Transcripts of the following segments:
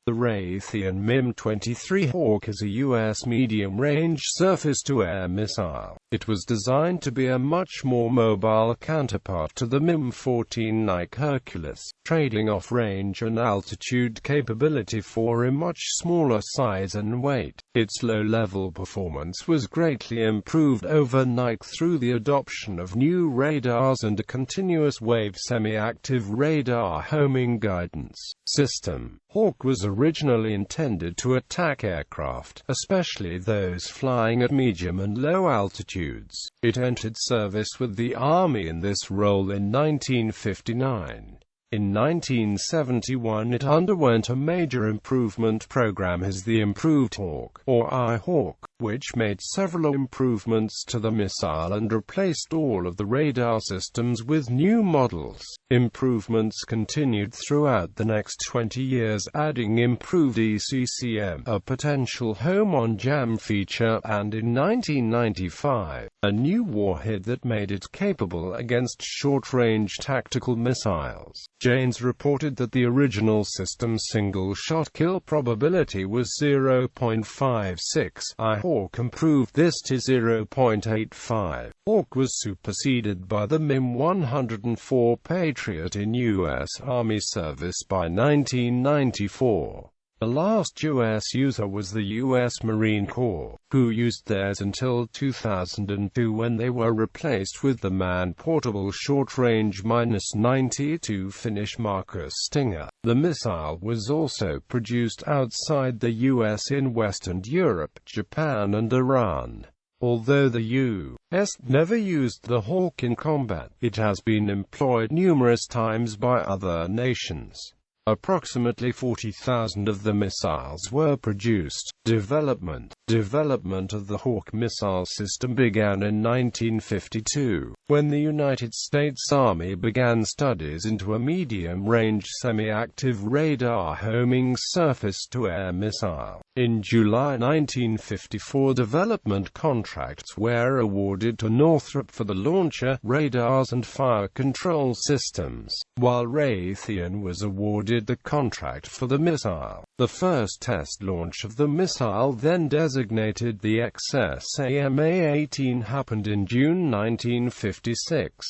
The Raytheon MIM-23 Hawk is a U.S. medium-range surface-to-air missile. It was designed to be a much more mobile counterpart to the MIM-14 Nike Hercules, trading off range and altitude capability for a much smaller size and weight. Its low-level performance was greatly improved overnight through the adoption of new radars and a continuous-wave semi-active radar homing guidance system. Hawk was originally intended to attack aircraft, especially those flying at medium and low altitudes. It entered service with the Army in this role in 1959. In 1971 it underwent a major improvement program as the Improved Hawk, or I-Hawk, which made several improvements to the missile and replaced all of the radar systems with new models. Improvements continued throughout the next 20 years, adding improved ECCM, a potential home-on-jam feature, and in 1995, a new warhead that made it capable against short-range tactical missiles. Janes reported that the original system's single-shot kill probability was 0.56. I-Hawk improved this to 0.85. Hawk was superseded by the MIM-104 Patriot in U.S. Army service by 1994. The last U.S. user was the U.S. Marine Corps, who used theirs until 2002 when they were replaced with the man-portable short-range -92 Finnish Marcus Stinger. The missile was also produced outside the U.S. in Western Europe, Japan and Iran. Although the U.S. never used the Hawk in combat, it has been employed numerous times by other nations. Approximately 40,000 of the missiles were produced. Development of the Hawk missile system began in 1952, when the United States Army began studies into a medium-range semi-active radar homing surface-to-air missile. In July 1954, development contracts were awarded to Northrop for the launcher, radars and fire control systems, while Raytheon was awarded the contract for the missile. The first test launch of the missile, then designated the XSAM-A-18, happened in June 1956.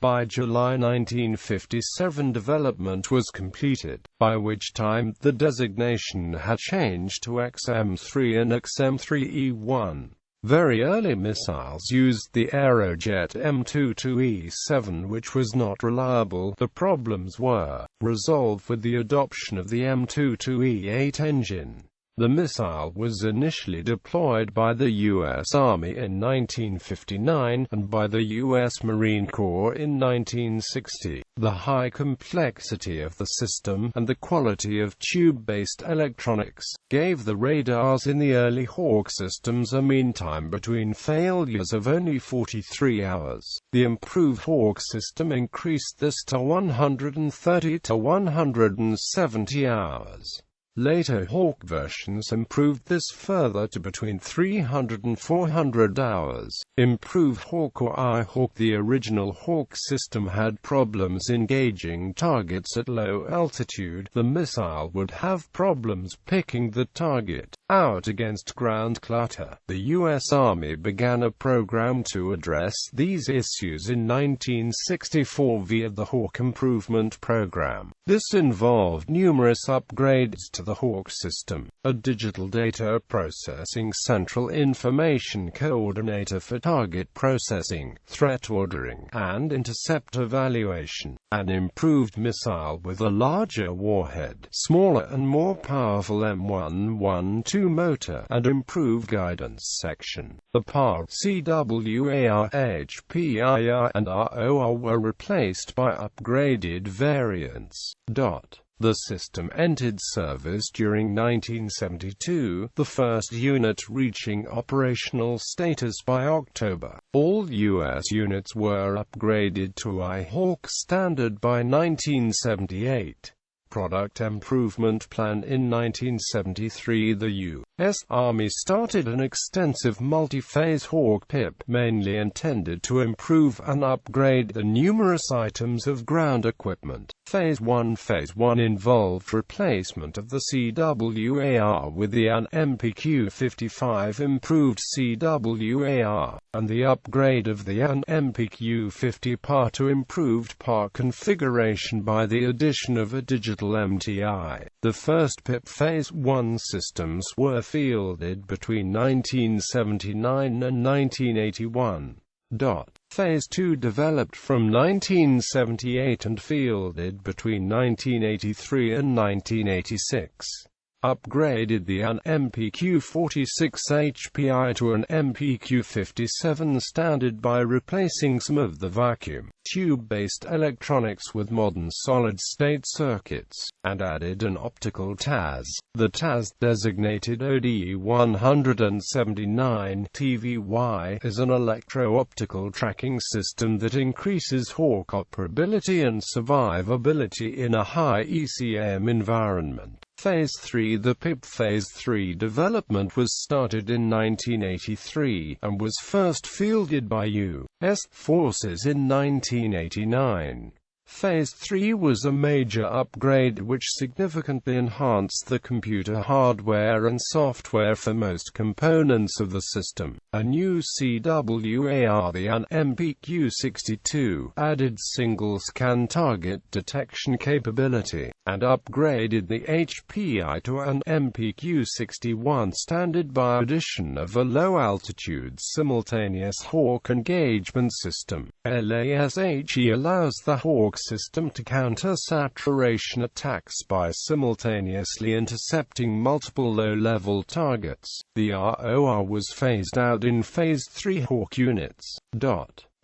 By July 1957 development was completed, by which time the designation had changed to XM-3 and XM-3E1. Very early missiles used the Aerojet M-22E7, which was not reliable. The problems were resolved with the adoption of the M-22E8 engine. The missile was initially deployed by the U.S. Army in 1959, and by the U.S. Marine Corps in 1960. The high complexity of the system, and the quality of tube-based electronics, gave the radars in the early Hawk systems a mean time between failures of only 43 hours. The improved Hawk system increased this to 130 to 170 hours. Later Hawk versions improved this further to between 300 and 400 hours. Improved Hawk or I-Hawk. The original Hawk system had problems engaging targets at low altitude. The missile would have problems picking the target out against ground clutter. The U.S. Army began a program to address these issues in 1964 via the Hawk Improvement Program. This involved numerous upgrades to the Hawk system, a digital data processing central information coordinator for target processing, threat ordering, and intercept evaluation, an improved missile with a larger warhead, smaller and more powerful M112 motor, and improved guidance section. The PAR, CWAR, HPIR, and ROR were replaced by upgraded variants. The system entered service during 1972, the first unit reaching operational status by October. All U.S. units were upgraded to I-Hawk standard by 1978. Product Improvement Plan. In 1973, the U.S. Army started an extensive multi-phase Hawk PIP, mainly intended to improve and upgrade the numerous items of ground equipment. Phase 1 involved replacement of the CWAR with the AN-MPQ-55 improved CWAR, and the upgrade of the AN-MPQ-50 PAR to improved PAR configuration by the addition of a digital MTI. The first PIP Phase 1 systems were fielded between 1979 and 1981. Phase 2 developed from 1978 and fielded between 1983 and 1986. Upgraded the AN-MPQ-46 HPI to an MPQ-57 standard by replacing some of the vacuum tube-based electronics with modern solid-state circuits, and added an optical TAS. The TAS, designated ODE-179 TVY, is an electro-optical tracking system that increases Hawk operability and survivability in a high ECM environment. Phase 3. The PIP Phase 3 development was started in 1983, and was first fielded by U.S. forces in 1989. Phase 3 was a major upgrade which significantly enhanced the computer hardware and software for most components of the system. A new CWAR, the AN-MPQ-62, added single-scan target detection capability, and upgraded the HPI to an MPQ-61 standard by addition of a low-altitude simultaneous Hawk engagement system. LASHE allows the Hawk system to counter saturation attacks by simultaneously intercepting multiple low-level targets. The ROR was phased out in Phase 3 Hawk units.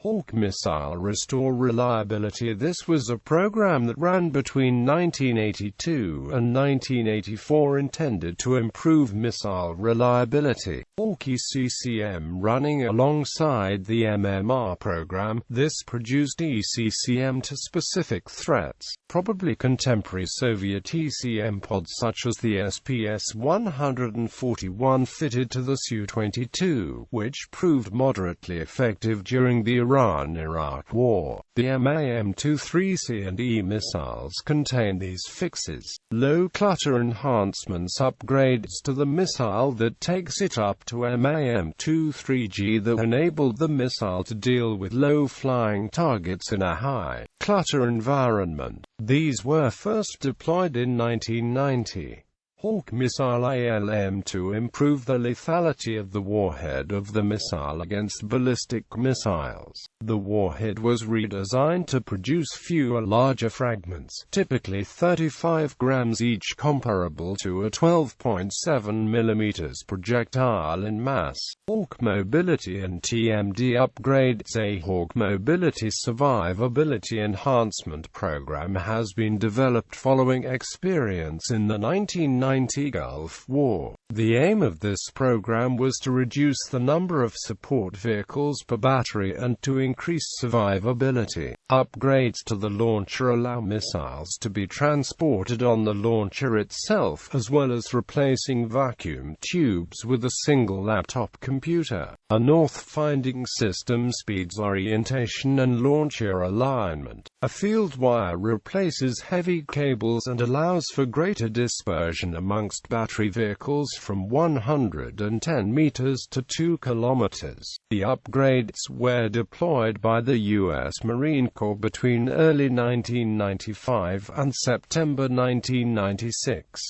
Hawk Missile Restore Reliability. This was a program that ran between 1982 and 1984 intended to improve missile reliability. Hawk ECCM running alongside the MMR program. This produced ECCM to specific threats, probably contemporary Soviet ECM pods such as the SPS-141 fitted to the Su-22, which proved moderately effective during the Iran-Iraq War. The MIM-23 and E missiles contain these fixes. Low clutter enhancements, upgrades to the missile that takes it up to MIM-23G that enabled the missile to deal with low-flying targets in a high clutter environment. These were first deployed in 1990. Hawk Missile ALM to improve the lethality of the warhead of the missile against ballistic missiles. The warhead was redesigned to produce fewer larger fragments, typically 35 grams each, comparable to a 12.7 mm projectile in mass. Hawk Mobility and TMD upgrades. A Hawk Mobility Survivability Enhancement program has been developed following experience in the 1990 Gulf War. The aim of this program was to reduce the number of support vehicles per battery and to increase survivability. Upgrades to the launcher allow missiles to be transported on the launcher itself, as well as replacing vacuum tubes with a single laptop computer. A north-finding system speeds orientation and launcher alignment. A field wire replaces heavy cables and allows for greater dispersion amongst battery vehicles from 110 meters to 2 kilometers. The upgrades were deployed by the U.S. Marine Corps between early 1995 and September 1996.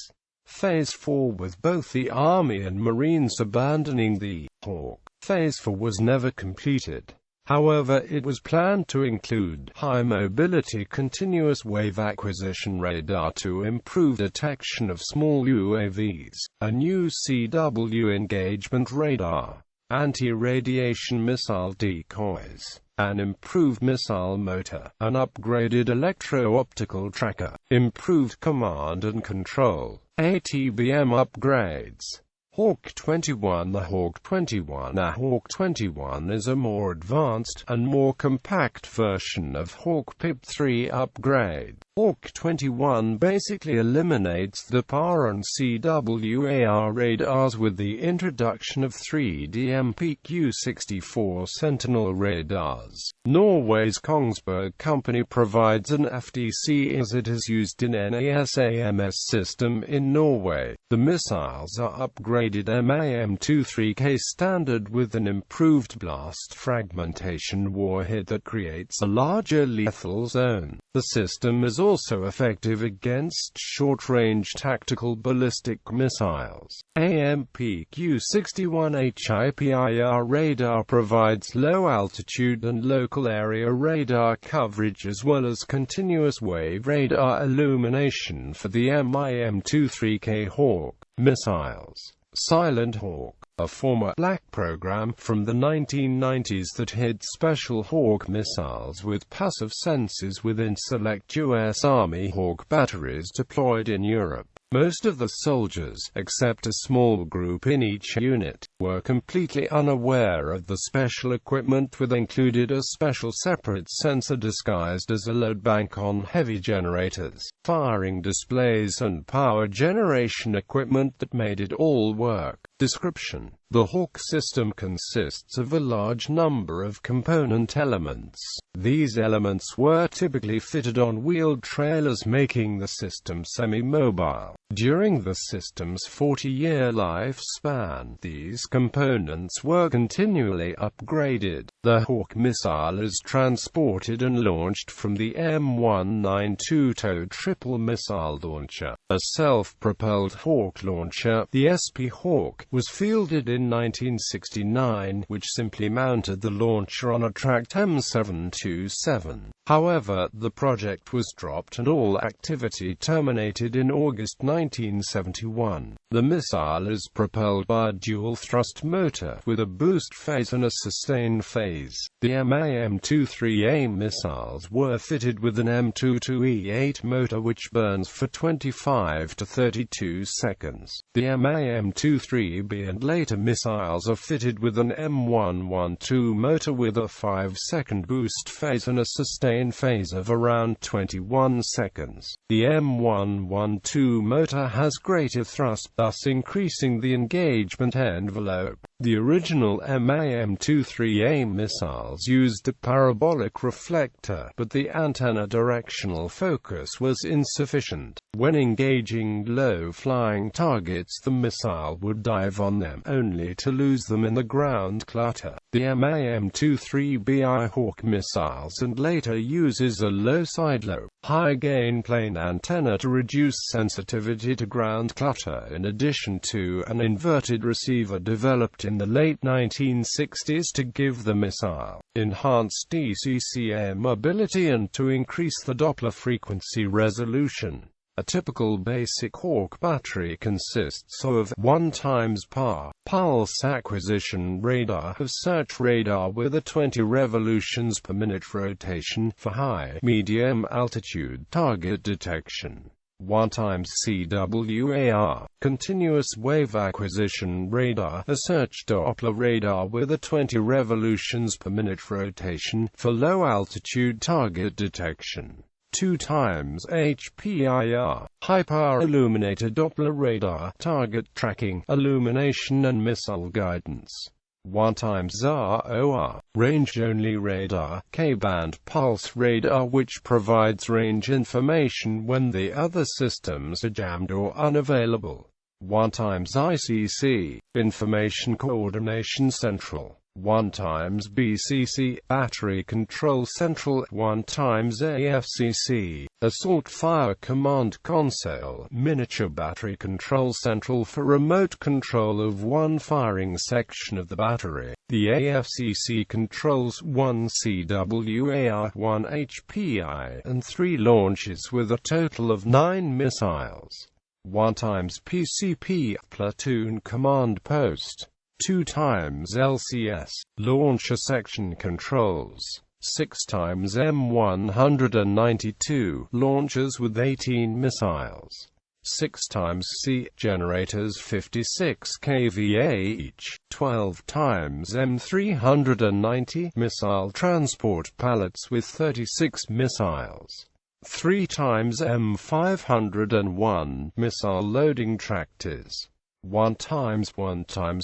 Phase 4, with both the Army and Marines abandoning the Hawk. Phase 4 was never completed. However, it was planned to include high-mobility continuous wave acquisition radar to improve detection of small UAVs, a new CW engagement radar, anti-radiation missile decoys, an improved missile motor, an upgraded electro-optical tracker, improved command and control, ATBM upgrades. Hawk 21. The Hawk 21. A Hawk 21 is a more advanced and more compact version of Hawk PIP-3 upgrade. Hawk 21 basically eliminates the PAR and CWAR radars with the introduction of 3D MPQ-64 Sentinel radars. Norway's Kongsberg company provides an FDC as it is used in NASAMS system in Norway. The missiles are upgraded MIM-23 standard with an improved blast fragmentation warhead that creates a larger lethal zone. The system is also effective against short-range tactical ballistic missiles. AMPQ-61 HIPIR radar provides low-altitude and local area radar coverage as well as continuous wave radar illumination for the MIM-23 Hawk missiles. Silent Hawk, a former Black program from the 1990s that hid special Hawk missiles with passive sensors within select U.S. Army Hawk batteries deployed in Europe. Most of the soldiers, except a small group in each unit, were completely unaware of the special equipment which included a special separate sensor disguised as a load bank on heavy generators, firing displays and power generation equipment that made it all work. Description: the Hawk system consists of a large number of component elements. These elements were typically fitted on wheeled trailers, making the system semi-mobile. During the system's 40-year lifespan, these components were continually upgraded. The Hawk missile is transported and launched from the M192 TOW triple missile launcher. A self-propelled Hawk launcher, the SP Hawk, was fielded in 1969, which simply mounted the launcher on a tracked M727. However, the project was dropped and all activity terminated in August 1971. The missile is propelled by a dual-thrust motor, with a boost phase and a sustain phase. The MIM-23 missiles were fitted with an M22E8 motor which burns for 25 to 32 seconds. The MIM-23B and later missiles are fitted with an M112 motor with a 5-second boost phase and a sustain phase of around 21 seconds. The M112 motor has greater thrust, thus increasing the engagement envelope. The original MIM-23 missiles used a parabolic reflector, but the antenna directional focus was insufficient. When engaging low-flying targets, the missile would dive on them, only to lose them in the ground clutter. The MIM-23B Hawk missiles and later uses a low side-lobe, high-gain plane antenna to reduce sensitivity to ground clutter in addition to an inverted receiver developed in the late 1960s to give the missile enhanced ECCM ability and to increase the Doppler frequency resolution. A typical basic Hawk battery consists of 1 times PAR, pulse acquisition radar, of search radar with a 20 revolutions per minute rotation for high, medium altitude target detection. 1 times CWAR, continuous wave acquisition radar, a search Doppler radar with a 20 revolutions per minute rotation for low altitude target detection. 2 times HPIR, high-power illuminator Doppler radar, target tracking, illumination and missile guidance. 1 times ROR, range-only radar, K-band pulse radar which provides range information when the other systems are jammed or unavailable. 1 times ICC, Information Coordination Central. 1 times BCC, Battery Control Central. 1 times AFCC, Assault Fire Command Console, Miniature Battery Control Central for remote control of one firing section of the battery. The AFCC controls 1 CWAR, 1 HPI, and 3 launches with a total of 9 missiles. 1 times PCP, Platoon Command Post. 2 times LCS, Launcher Section Controls. 6 times M192, launchers with 18 missiles. 6 times C. Generators 56 kVA each. 12 times M390 missile transport pallets with 36 missiles. 3 times M501 missile loading tractors. 1 times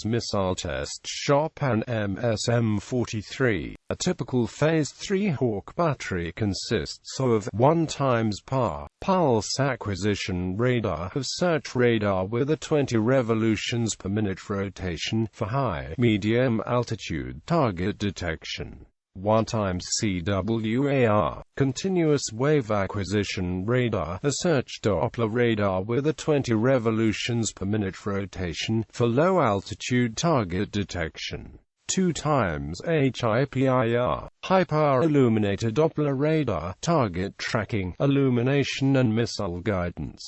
missile test shop and MIM-43. A typical Phase 3 Hawk battery consists of 1 times pulse acquisition radar of search radar with a 20 revolutions per minute rotation for high, medium altitude target detection. 1 times CWAR, continuous wave acquisition radar, a search Doppler radar with a 20 revolutions per minute rotation for low altitude target detection. 2 times HIPIR, high power illuminated Doppler radar, target tracking, illumination and missile guidance.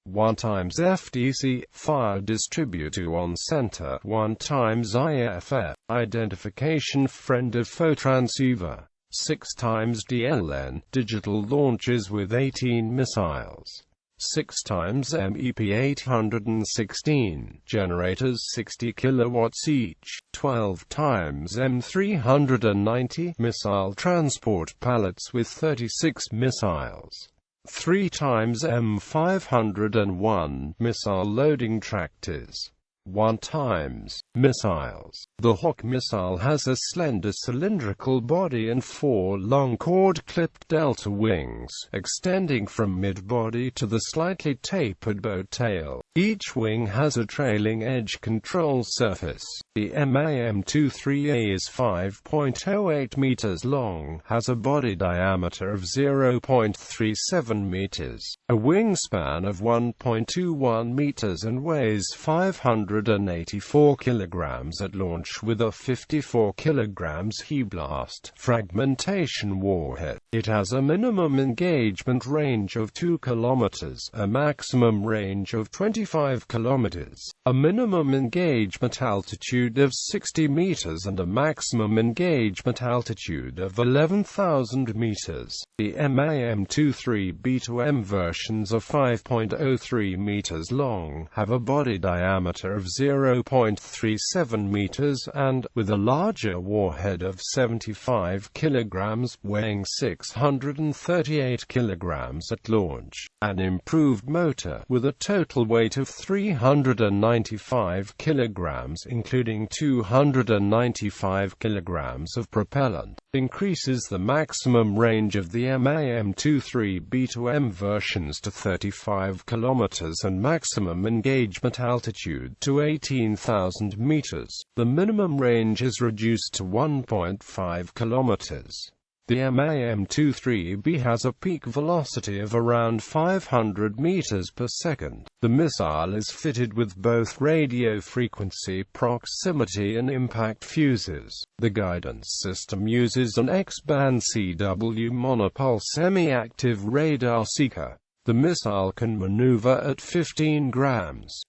1 times FDC, fire distributor on center. 1 times IFF, identification friend of foe transceiver. 6 times DLN, digital launches with 18 missiles. 6 times MEP816, generators 60 kilowatts each. 12 times M390, missile transport pallets with 36 missiles. 3 times M501 missile loading tractors. 1 times missiles. The Hawk missile has a slender cylindrical body and 4 long cord-clipped delta wings, extending from mid-body to the slightly tapered bow tail. Each wing has a trailing edge control surface. The MIM-23 is 5.08 meters long, has a body diameter of 0.37 meters, a wingspan of 1.21 meters and weighs 584 kilograms at launch with a 54 kilograms He-blast fragmentation warhead. It has a minimum engagement range of 2 kilometers, a maximum range of 25 kilometers, a minimum engagement altitude of 60 meters and a maximum engagement altitude of 11,000 meters. The MIM-23 B2M versions of 5.03 meters long have a body diameter of 0.37 meters and, with a larger warhead of 75 kilograms, weighing 638 kilograms at launch, an improved motor with a total weight of 395 kilograms including 295 kilograms of propellant, increases the maximum range of the MIM-23 B2M versions to 35 kilometers and maximum engagement altitude to 18,000 meters. The minimum range is reduced to 1.5 kilometers. The MIM-23B has a peak velocity of around 500 meters per second. The missile is fitted with both radio frequency proximity and impact fuses. The guidance system uses an X-band CW monopulse semi-active radar seeker. The missile can maneuver at 15 grams.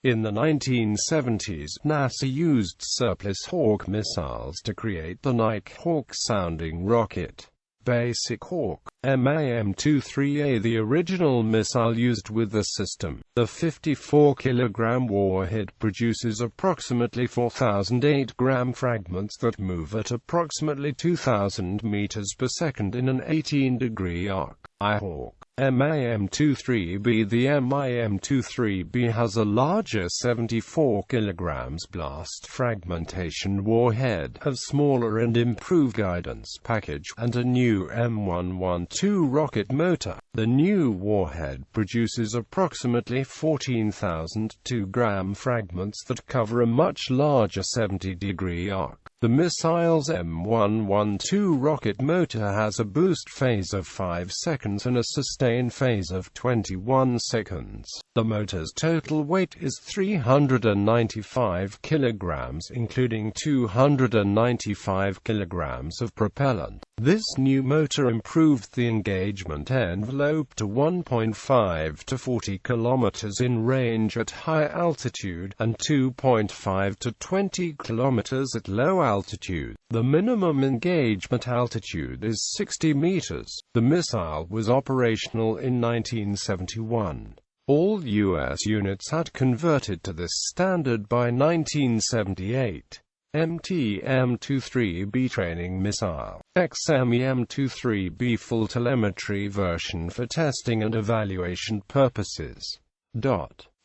In the 1970s, NASA used surplus Hawk missiles to create the Nike Hawk sounding rocket. Basic Hawk MIM-23A, the original missile used with the system. The 54-kilogram warhead produces approximately 4,008-gram fragments that move at approximately 2,000 meters per second in an 18-degree arc. Hawk MIM-23B. The MIM-23B has a larger 74 kilograms blast fragmentation warhead, a smaller and improved guidance package, and a new M112 rocket motor. The new warhead produces approximately 14,002-gram fragments that cover a much larger 70-degree arc. The missile's M112 rocket motor has a boost phase of 5 seconds and a sustain phase of 21 seconds. The motor's total weight is 395 kilograms, including 295 kilograms of propellant. This new motor improved the engagement envelope to 1.5 to 40 kilometers in range at high altitude, and 2.5 to 20 kilometers at low altitude. The minimum engagement altitude is 60 meters. The missile was operational in 1971. All U.S. units had converted to this standard by 1978. MIM-23B training missile. MIM-23B full telemetry version for testing and evaluation purposes.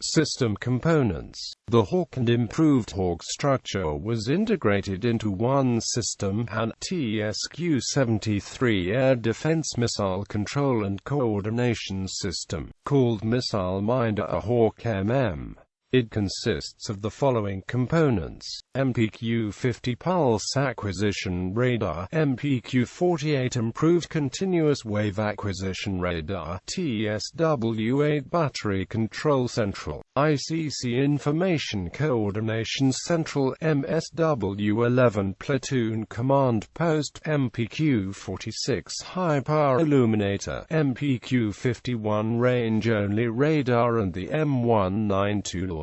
System components. The Hawk and improved Hawk structure was integrated into one system, an TSQ-73 Air Defense Missile Control and Coordination System, called Missile-Minder Hawk MM. It consists of the following components: MPQ-50 Pulse Acquisition Radar, MPQ-48 Improved Continuous Wave Acquisition Radar, TSW-8 Battery Control Central, ICC Information Coordination Central, MSW-11 Platoon Command Post, MPQ-46 High Power Illuminator, MPQ-51 Range Only Radar and the M192 launcher.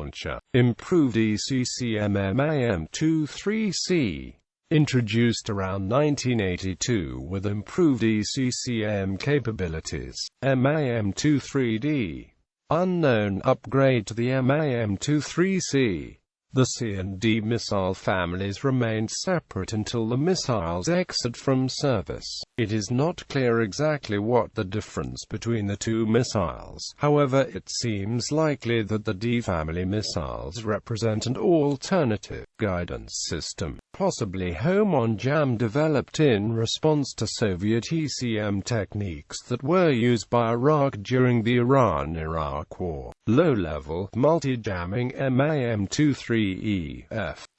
Improved ECCM MIM-23C. Introduced around 1982 with improved ECCM capabilities. MIM-23D. Unknown upgrade to the MIM-23C. The C and D missile families remained separate until the missiles exit from service. It is not clear exactly what the difference between the two missiles. However, it seems likely that the D family missiles represent an alternative guidance system, possibly HOMON-JAM, developed in response to Soviet ECM techniques that were used by Iraq during the Iran-Iraq War. Low-level multi-jamming MIM-23EF,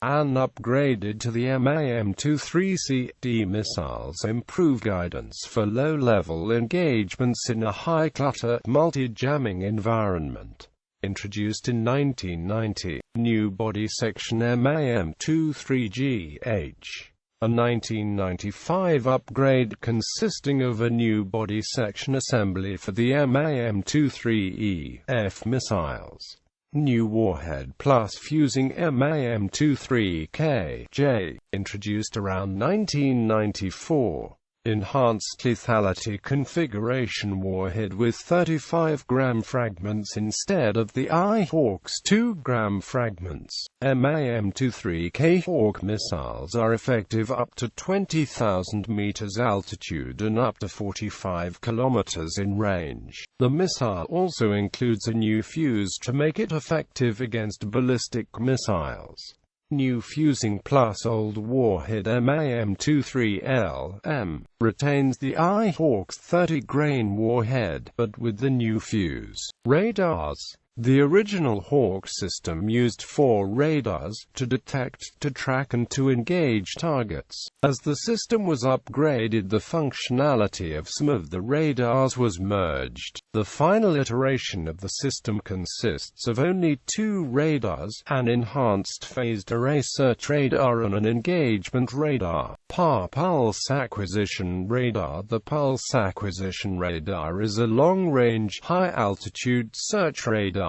and upgraded to the MIM-23C/D missiles, improve guidance for low-level engagements in a high-clutter, multi-jamming environment. Introduced in 1990, new body section MIM-23GH. A 1995 upgrade consisting of a new body section assembly for the MIM-23EF missiles. New warhead plus fusing MIM-23KJ, introduced around 1994. Enhanced lethality configuration warhead with 35-gram fragments instead of the I-Hawk's 2-gram fragments. MIM-23K Hawk missiles are effective up to 20,000 meters altitude and up to 45 kilometers in range. The missile also includes a new fuse to make it effective against ballistic missiles. New fusing plus old warhead MIM-23LM retains the I-Hawk's 30-grain warhead, but with the new fuse. Radars. The original Hawk system used 4 radars to detect, to track and to engage targets. As the system was upgraded, the functionality of some of the radars was merged. The final iteration of the system consists of only 2 radars, an enhanced phased array search radar and an engagement radar. Pulse Acquisition Radar. The Pulse Acquisition Radar is a long-range, high-altitude search radar,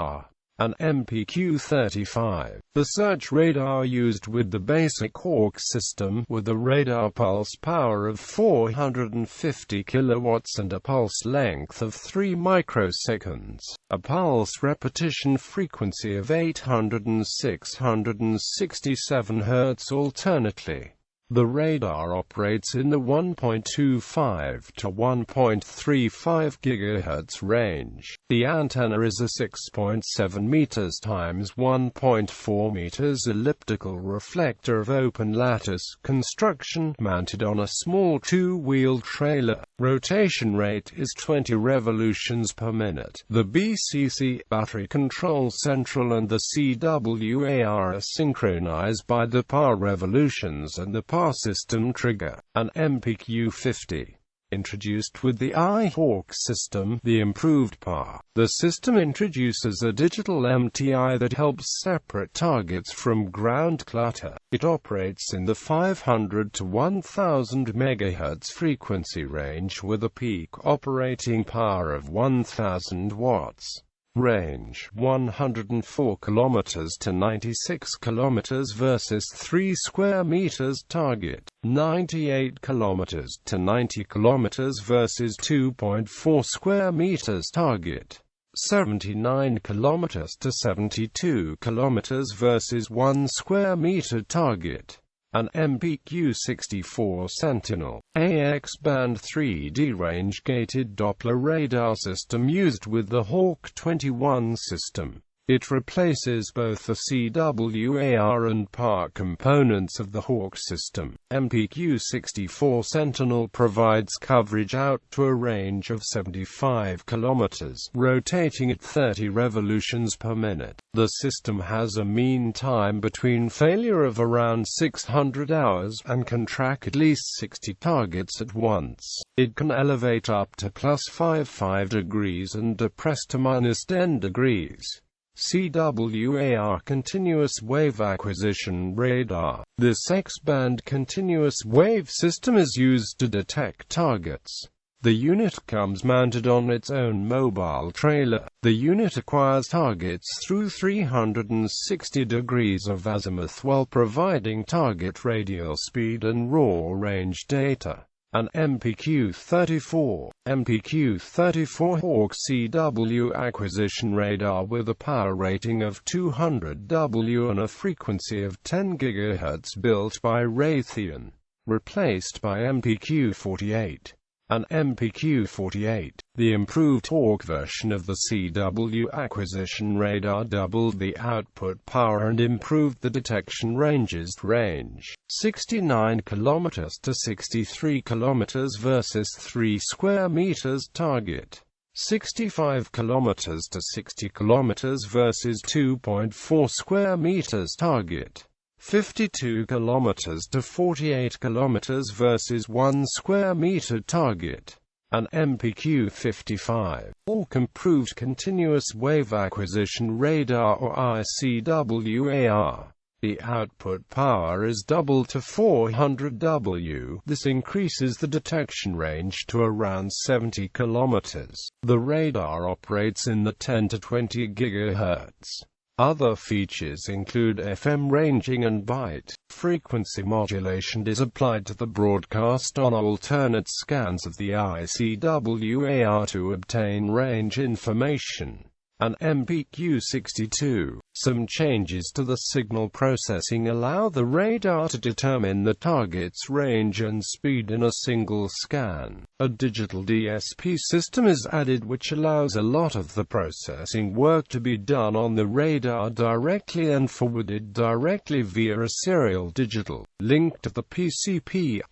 an MPQ-35. The search radar used with the basic Hawk system, with a radar pulse power of 450 kilowatts and a pulse length of 3 microseconds, a pulse repetition frequency of 800 and 667 Hz alternately. The radar operates in the 1.25 to 1.35 GHz range. The antenna is a 6.7 meters x 1.4 meters elliptical reflector of open lattice construction, mounted on a small 2-wheel trailer. Rotation rate is 20 revolutions per minute. The BCC battery control central and the CWA are synchronized by the PAR revolutions and the PAR system trigger. An MPQ-50. Introduced with the I-Hawk system, the improved PAR. The system introduces a digital MTI that helps separate targets from ground clutter. It operates in the 500 to 1000 MHz frequency range with a peak operating power of 1000 watts. Range 104 km to 96 km versus 3 square meters. Target 98 km to 90 km versus 2.4 square meters. Target 79 kilometers to 72 kilometers versus 1 square meter target. An MPQ-64 Sentinel AX-band 3D range-gated Doppler radar system used with the Hawk 21 system. It replaces both the CWAR and PAR components of the Hawk system. MPQ-64 Sentinel provides coverage out to a range of 75 kilometers, rotating at 30 revolutions per minute. The system has a mean time between failure of around 600 hours, and can track at least 60 targets at once. It can elevate up to +5 degrees and depress to -10 degrees. CWAR Continuous Wave Acquisition Radar. This X-band continuous wave system is used to detect targets. The unit comes mounted on its own mobile trailer. The unit acquires targets through 360 degrees of azimuth while providing target radial speed and raw range data. An MPQ-34 Hawk CW acquisition radar with a power rating of 200 W and a frequency of 10 GHz built by Raytheon, replaced by MPQ-48. An MPQ-48, the improved Hawk version of the CW acquisition radar, doubled the output power and improved the detection ranges. Range 69 km to 63 km versus 3 square meters target. 65 km to 60 km versus 2.4 square meters target. 52 km to 48 km versus 1 square meter target. An MPQ-55 Hawk improved continuous wave acquisition radar or ICWAR. The output power is doubled to 400 W. This increases the detection range to around 70 km. The radar operates in the 10 to 20 GHz. Other features include FM ranging and byte frequency modulation is applied to the broadcast on alternate scans of the ICWAR to obtain range information. An MPQ-62. Some changes to the signal processing allow the radar to determine the target's range and speed in a single scan. A digital DSP system is added which allows a lot of the processing work to be done on the radar directly and forwarded directly via a serial digital link to the PCP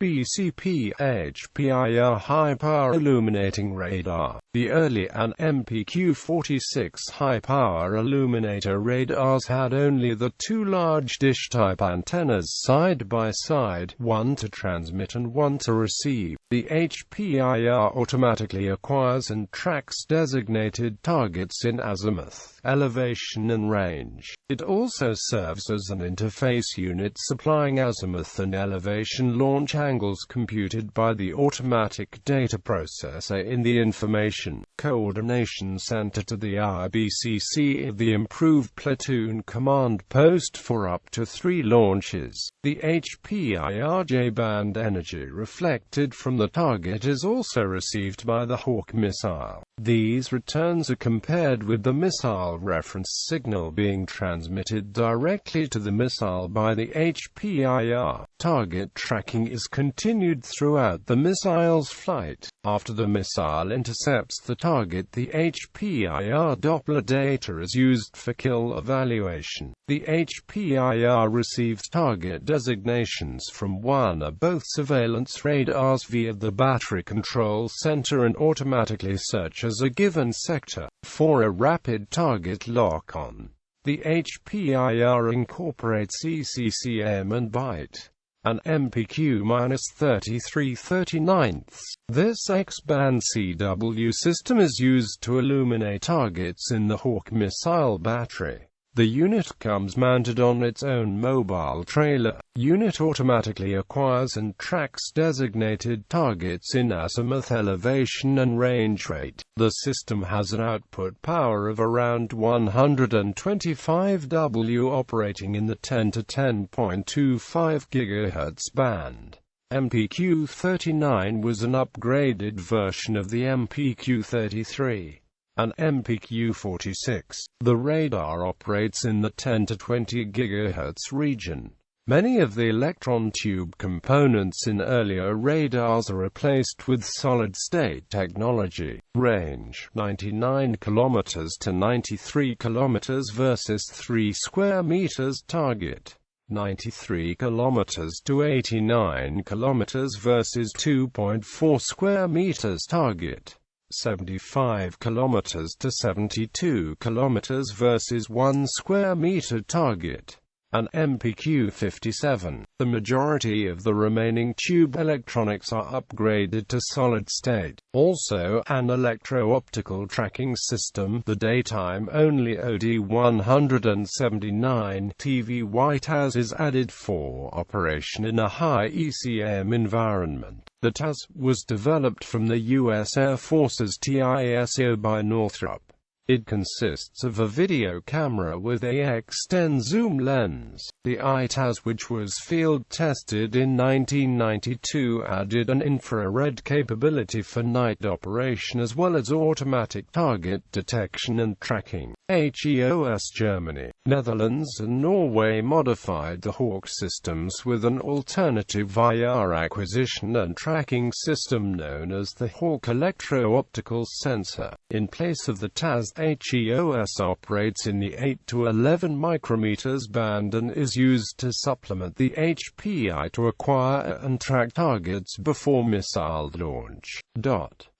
HPIR high-power illuminating radar. The early and MPQ-46 high-power illuminator radars had only the two large dish-type antennas side by side, one to transmit and one to receive. The HPIR automatically acquires and tracks designated targets in azimuth, elevation and range. It also serves as an interface unit supplying azimuth and elevation launch angles computed by the automatic data processor in the Information Coordination Center to the IBCC, the improved platoon command post for up to 3 launches. The HPIR J-band energy reflected from the target is also received by the Hawk missile. These returns are compared with the missile reference signal being transmitted directly to the missile by the HPIR. Target tracking is continued throughout the missile's flight. After the missile intercepts the target, the HPIR Doppler data is used for kill evaluation. The HPIR receives target designations from one or both surveillance radars via the battery control center and automatically searches a given sector for a rapid target lock-on. The HPIR incorporates ECCM and byte. An MPQ-3339. This X-band CW system is used to illuminate targets in the Hawk missile battery. The unit comes mounted on its own mobile trailer. Unit automatically acquires and tracks designated targets in azimuth, elevation and range rate. The system has an output power of around 125 W operating in the 10 to 10.25 GHz band. MPQ-39 was an upgraded version of the MPQ-33. An MPQ-46. The radar operates in the 10 to 20 GHz region. Many of the electron tube components in earlier radars are replaced with solid-state technology. Range: 99 km to 93 km versus 3 square meters. Target: 93 km to 89 km versus 2.4 square meters. Target: 75 km to 72 km versus 1 square meter. Target: an MPQ-57. The majority of the remaining tube electronics are upgraded to solid-state. Also, an electro-optical tracking system, the daytime-only OD-179 TV WITAS, is added for operation in a high ECM environment. The TAS was developed from the U.S. Air Force's TISO by Northrop. It consists of a video camera with a X10 zoom lens. The ITAS, which was field-tested in 1992, added an infrared capability for night operation as well as automatic target detection and tracking. HEOS Germany, Netherlands and Norway modified the Hawk systems with an alternative IR acquisition and tracking system known as the Hawk electro-optical sensor. In place of the TAS, HEOS operates in the 8 to 11 micrometers band and is used to supplement the HPI to acquire and track targets before missile launch.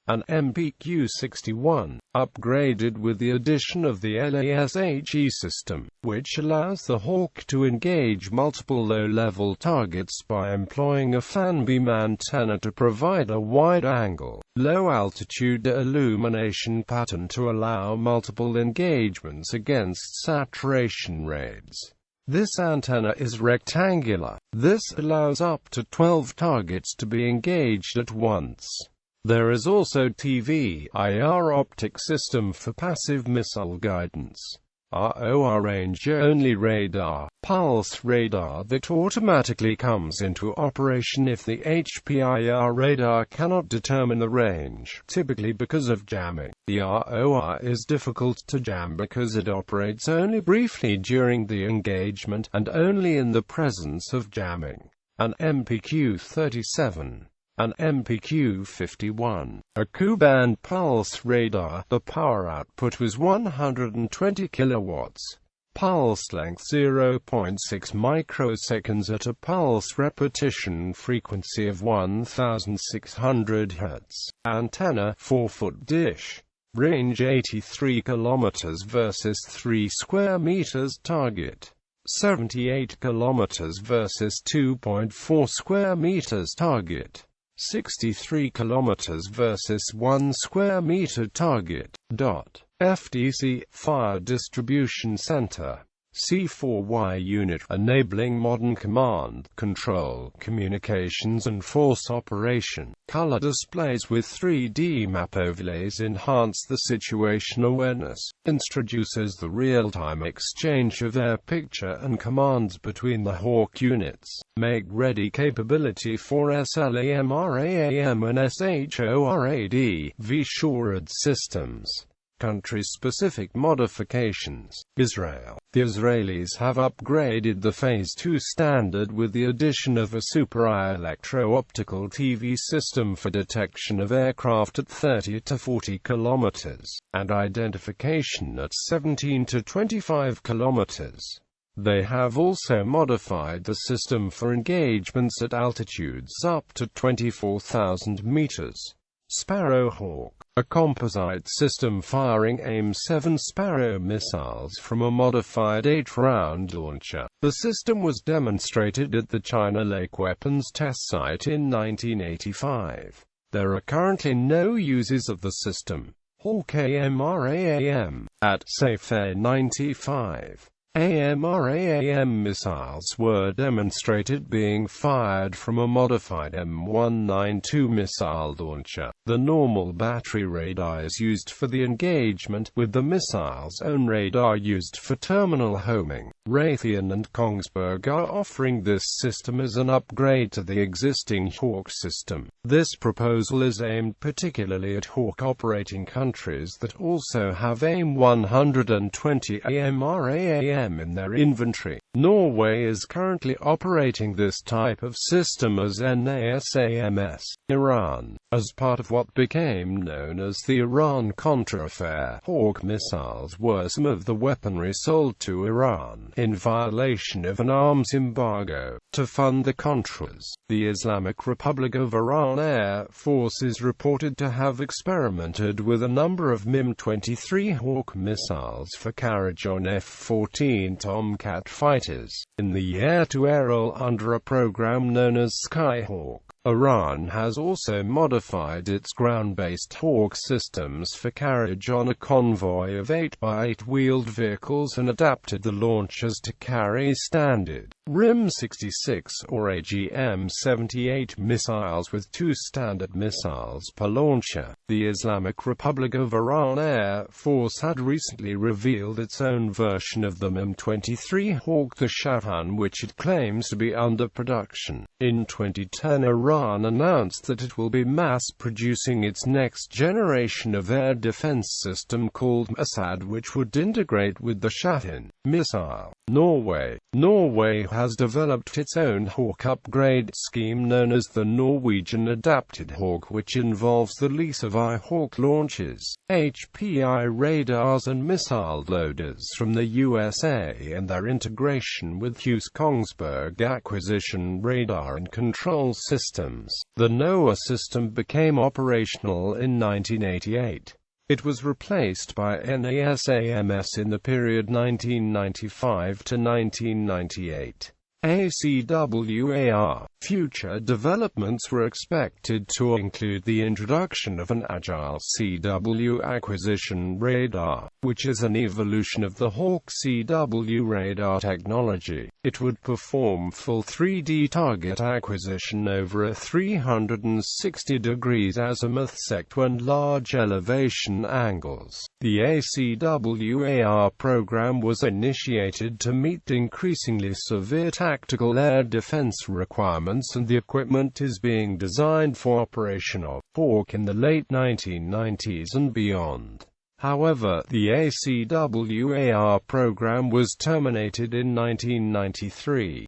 An MPQ-61, upgraded with the addition of the LASHE system, which allows the Hawk to engage multiple low-level targets by employing a fan beam antenna to provide a wide-angle, low-altitude illumination pattern to allow multiple engagements against saturation raids. This antenna is rectangular. This allows up to 12 targets to be engaged at once. There is also TV-IR optic system for passive missile guidance. ROR range-only radar, pulse radar that automatically comes into operation if the HPIR radar cannot determine the range, typically because of jamming. The ROR is difficult to jam because it operates only briefly during the engagement, and only in the presence of jamming. An MPQ-37. An MPQ-51, a Ku-band pulse radar. The power output was 120 kilowatts. Pulse length 0.6 microseconds at a pulse repetition frequency of 1600 Hz. Antenna 4-foot dish. Range 83 kilometers versus 3 square meters. Target 78 kilometers versus 2.4 square meters. Target 63 kilometers versus 1 square meter. Target. FDC, Fire Distribution Center. C4Y unit, enabling modern command, control, communications and force operation. Color displays with 3D map overlays enhance the situation awareness. Introduces the real-time exchange of air picture and commands between the Hawk units. Make ready capability for SLAM, RAM and SHORAD, V-SHORAD systems. Country-specific modifications. Israel. The Israelis have upgraded the Phase 2 standard with the addition of a super-eye electro-optical TV system for detection of aircraft at 30 to 40 kilometers, and identification at 17 to 25 kilometers. They have also modified the system for engagements at altitudes up to 24,000 meters. Sparrowhawk, a composite system firing AIM-7 Sparrow missiles from a modified 8-round launcher. The system was demonstrated at the China Lake Weapons Test Site in 1985. There are currently no uses of the system. Hawk AMRAAM, at SAFE 95. AMRAAM missiles were demonstrated being fired from a modified M192 missile launcher. The normal battery radar is used for the engagement, with the missile's own radar used for terminal homing. Raytheon and Kongsberg are offering this system as an upgrade to the existing Hawk system. This proposal is aimed particularly at Hawk operating countries that also have AIM-120 AMRAAM in their inventory. Norway is currently operating this type of system as NASAMS. Iran, as part of what became known as the Iran-Contra affair, Hawk missiles were some of the weaponry sold to Iran, in violation of an arms embargo, to fund the Contras. The Islamic Republic of Iran Air Force is reported to have experimented with a number of MIM-23 Hawk missiles for carriage on F-14 Tomcat fighters, in the air-to-air role under a program known as Skyhawk. Iran has also modified its ground-based Hawk systems for carriage on a convoy of 8x8 wheeled vehicles and adapted the launchers to carry standard RIM-66 or AGM-78 missiles with 2 standard missiles per launcher. The Islamic Republic of Iran Air Force had recently revealed its own version of the MIM-23 Hawk, the Shahan, which it claims to be under production. In 2010, Iran announced that it will be mass-producing its next generation of air defense system called Assad, which would integrate with the Shahan missile. Norway has developed its own Hawk upgrade scheme known as the Norwegian Adapted Hawk, which involves the lease of Hawk launches, HPI radars and missile loaders from the USA, and their integration with Hughes Kongsberg acquisition radar and control systems. The NOAA system became operational in 1988. It was replaced by NASAMS in the period 1995 to 1998. ACWAR. Future developments were expected to include the introduction of an agile CW acquisition radar, which is an evolution of the Hawk CW radar technology. It would perform full 3D target acquisition over a 360 degrees azimuth sector and large elevation angles. The ACWAR program was initiated to meet increasingly severe tactical air defense requirements, and the equipment is being designed for operation of Hawk in the late 1990s and beyond. However, the ACWAR program was terminated in 1993.